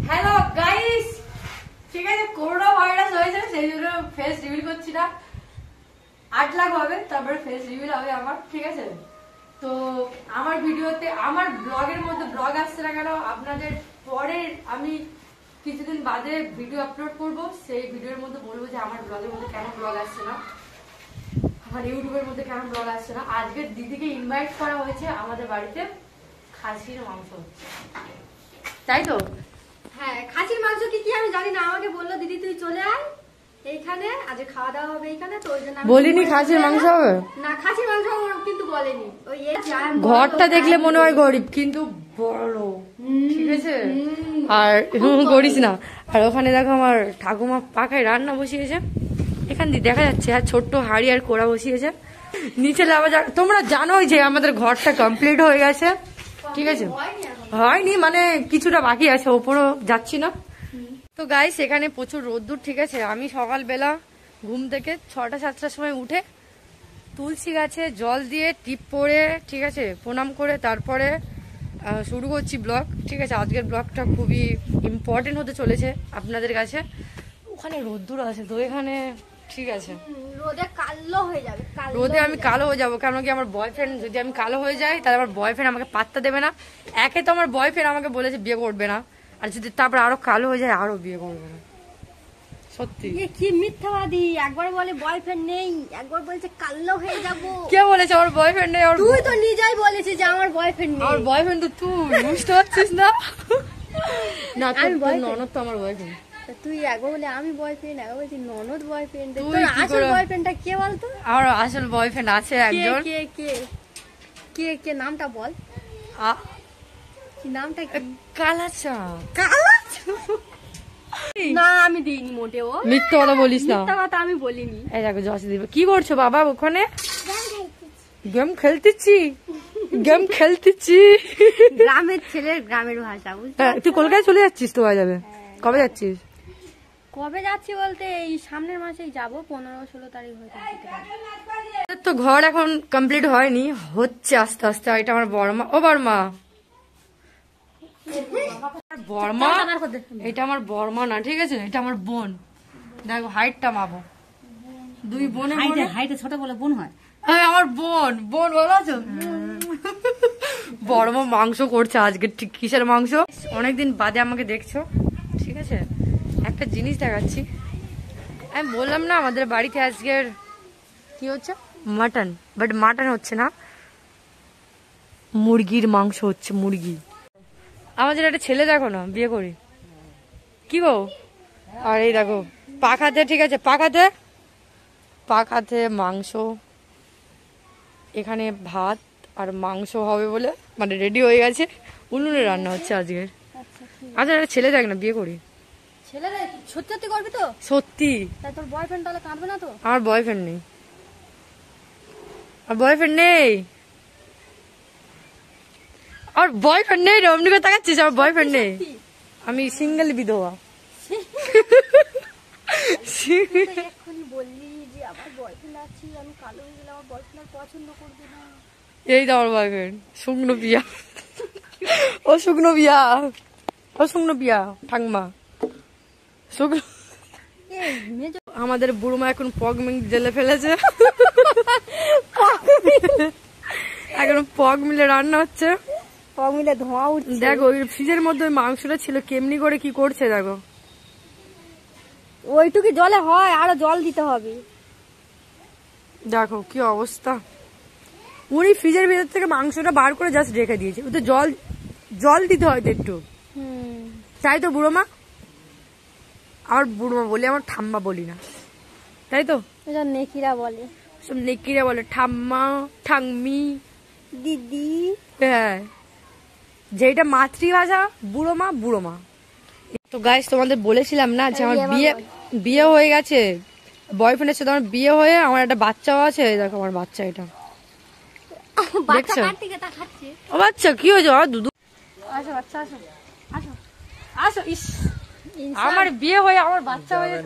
Hello guys, ঠিক আছে, corona virus হয়েছে সেই জন্য ফেস রিভিল করছি না। 8 লাখ হবে তারপরে ফেস রিভিল হবে আমার, ঠিক আছে। তো আমার ভিডিওতে আমার ব্লগের মধ্যে ব্লগ আসছে না কেন, আপনাদের পরে আমি কিছুদিন বাদে ভিডিও আপলোড করব, সেই ভিডিওর মধ্যে বলবো যে আমার ব্লগের মধ্যে কেন ব্লগ আসছে না, আমার ইউটিউবের মধ্যে কেন ব্লগ আসছে না। আজকে দিদিকে ইনভাইট করা হয়েছে আমাদের বাড়িতে, খাসির মাংস হচ্ছে, তাই তো? হ্যাঁ, খাসির মাংস কি আমি জানি না, আমাকে বললো দিদি তুই চলে আয় এইখানে, আজ খাওয়া দাওয়া হবে এইখানে, তো ওই জন্য বলিনি খাসির মাংস হবে না। খাসির মাংস কিন্তু বলেনি। ওই ঘরটা দেখলে মনে হয় গরিব কিন্তু বড়, ঠিক আছে। আর করিস না। আর ওখানে দেখো আমার ঠাকুমা পাখায় রান্না বসিয়েছে, এখান দিয়ে দেখা যাচ্ছে, আর ছোট্ট হাড়ি আর কোড়া বসিয়েছে। নিচে লাভা তোমরা জানোই যে আমাদের ঘরটা কমপ্লিট হয়ে গেছে, ঠিক আছে। হয়নি মানে কিছুটা বাকি আছে, ওপরও যাচ্ছি না। তো গাইস এখানে প্রচুর রোদ্দুর, ঠিক আছে। আমি সকালবেলা ঘুম থেকে 6টা-7টার সময় উঠে তুলসী গাছে জল দিয়ে টিপ পরে, ঠিক আছে, প্রণাম করে তারপরে শুরু করছি ব্লগ, ঠিক আছে। আজকের ব্লগটা খুবই ইম্পর্টেন্ট হতে চলেছে আপনাদের কাছে। ওখানে রোদ্দুর আছে তো এখানে, ঠিক আছে। রোদে কালো হয়ে যাবে, রোদে আমি কালো হয়ে যাবো, কারণ কি আমার বয়ফ্রেন্ড, যদি আমি কালো হয়ে যাই তাহলে আমার বয়ফ্রেন্ড আমাকে পাত্তা দেবে না। একে তো আমার বয়ফ্রেন্ড আমাকে বলেছে বিয়ে করবে না, আর যদি তারপর আরো কালো হয়ে যায় আরো বিয়ে করবে না। সত্যি কি মিথ্যাবাদী, একবার বলে বয়ফ্রেন্ড নেই, একবার বলছে কালো হয়ে যাবো। কে বলেছে আমার বয়ফ্রেন্ড নেই? তুই তো নিজেই বলেছিস যে আমার বয়ফ্রেন্ড নেই। আমার বয়ফ্রেন্ড তো তুই, বুঝতে পারছিস না? না তোর ননদ তো আমার বয়ফ্রেন্ড। তুই একবার বলে আমি বয়ফ্রেন্ড, একবার বলছি ননদ বয়ফ্রেন্ড। তোর আসল বয়ফ্রেন্ডটা কে বলতো? আমার আসল বয়ফ্রেন্ড আছে একজন। কে কে কে কে নামটা বল। কি নামটা? কি? কালাচা। না আমি দিইনি মোটেও। মিথ্যা কথা বলিস না। মিথ্যা কথা আমি বলিনি। এই দেখো জসি দিবে। কি করছো বাবা ওখানে? গেম খেলতেছি। গেম খেলতেছি। গ্রামের ছেলের গ্রামের ভাষা, বুঝলি? তুই কলকাতায় চলে যাচ্ছিস তো যাবে? কবে যাচ্ছিস? কবে যাচ্ছি বলতে এই সামনের মাসেই যাবো, 15-16 তারিখ হয়তো যেতে পারি। তো ঘর এখন কমপ্লিট হয়নি, হচ্ছে আস্তে আস্তে। এটা আমার বড়মা। ও বড়মা, বড়মা এটা আমার বড়মা না, ঠিক আছে, এটা আমার বোন। দেখো হাইটটা মাপো, দুই বোনে হাইটে ছোট বলে বোন হয়। আমার বোন, বোন ভালো আছো? বড়মা মাংস করছে আজকে। ঠিক কিসের মাংস? অনেকদিন বাদে আমাকে দেখছো, ঠিক আছে। একটা জিনিস দেখাচ্ছি, আমি বললাম না আমাদের বাড়িতে আজকের কি হচ্ছে, মাটন। বাট মাটন হচ্ছে না, মুরগির মাংস হচ্ছে, মুরগি। আমাদের একটা ছেলে দেখো না, বিয়ে করি কি গো। আর এই দেখো পাখাতে, ঠিক আছে, পাখাতে পাখাতে মাংস, এখানে ভাত আর মাংস হবে বলে মানে রেডি হয়ে গেছে। উনুনে রান্না হচ্ছে আজকের। আচ্ছা একটা ছেলে দেখ না, বিয়ে করি। ছেলে সত্যি সত্যি করবি তো? সত্যি। তাই তোর বয়ফ্রেন্ড তাহলে কাঁদবে না তো? আমার বয়ফ্রেন্ড নেই, আর বয়ফ্রেন্ড নেই, আর বয়ফ্রেন্ড নেই রে। অমনি করে তাকাচ্ছিস? আমার বয়ফ্রেন্ড নেই, আমি সিঙ্গেল বিধবা। এক্ষুনি বললি যে আমার বয়ফ্রেন্ড আছে, আমি কালো হয়ে গেলে আমার বয়ফ্রেন্ড পছন্দ করবে না। এই তো আমার বয়ফ্রেন্ড, শুকনো পিয়া। ও শুকনো পিয়া, ও শুকনো পিয়া ঠাকমা, শুকনো। আমাদের বুড়োমা এখন পগ জেলে ফেলেছে, এখন পগ মিলে রান্না হচ্ছে, পগ মিলে ধোঁয়া উঠছে। দেখো ওই ফ্রিজের মধ্যে ওই মাংসটা ছিল, কেমনি করে কি করছে দেখো। ওইটুকু জলে হয়, আরো জল দিতে হবে। দেখো কি অবস্থা। উনি ফ্রিজের ভিতর থেকে মাংসটা বার করে জাস্ট রেখে দিয়েছে, ওতে জল জল দিতে হয় তো একটু, তাই তো বুড়োমা? আমার বুড়োমা বলি, আমার ঠাম্মা বলি না, তাই তো? এটা নেকিরা বলে, সব নেকিরা বলে ঠাম্মা, ঠাংমি, দিদি। হ্যাঁ, যেটা মাতৃভাষা বুড়োমা, বুড়োমা। তো গাইস তোমাদের বলেছিলাম না যে আমার বিয়ে হয়ে গেছে, বয়ফ্রেন্ডের সাথে আমার বিয়ে হয়ে আমার একটা বাচ্চাও আছে। দেখো আমার বাচ্চা, এটা দেখছো? ও বাচ্চা কি হয়েছে? দুধু আসো, বাচ্চা আসো, আসো আসো। ইস, আমার বিয়ে হয়ে আমার বাচ্চা হয়ে,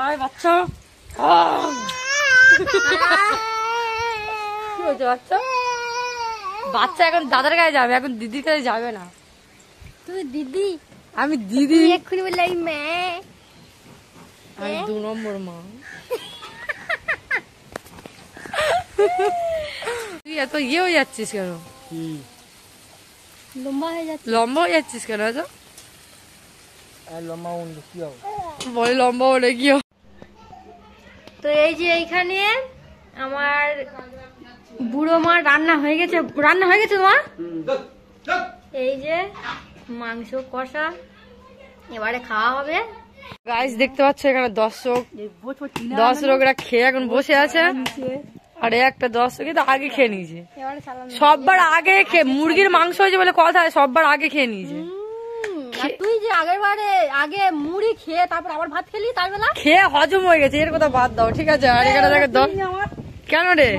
আয় বাচ্চা। কি হয়েছে বাচ্চা? বাচ্চা এখন দাদার কাছে যাবে, এখন দিদির কাছে যাবে না। তুই দিদি? আমি দিদি, তুই এক্ষুনি বললে এই মেয়ে, আমি 2 নম্বর মা। তুই এত ইয়ে হয়ে যাচ্ছিস কেন? লম্বা হয়ে যাচ্ছে। লম্বা হয়ে যাচ্ছিস কেন এত? লম্বা হলে কি হবে? বলে লম্বা হলে কি হবে? তো এই যে এইখানে আমার বুড়ো মা রান্না হয়ে গেছে। রান্না হয়ে গেছে মা? এই যে মাংস কষা, এবারে খাওয়া হবে। গাইস দেখতে পাচ্ছ এখানে দর্শকরা খেয়ে এখন বসে আছে। আর একটা দর্শক তো আগে খেয়ে নিয়েছে, এবারে চালান। সববার আগে খেয়ে, মুরগির মাংস হয়েছে বলে কথা, সববার আগে খেয়ে নিয়েছে। আর তুই যে আগের বারে আগে মুড়ি খেয়ে তারপর আবার ভাত খেলি, তাই বেলা খেয়ে হজম হয়ে গেছে, এর কথা বাদ দাও, ঠিক আছে? আর এখানে দেখো কেন রে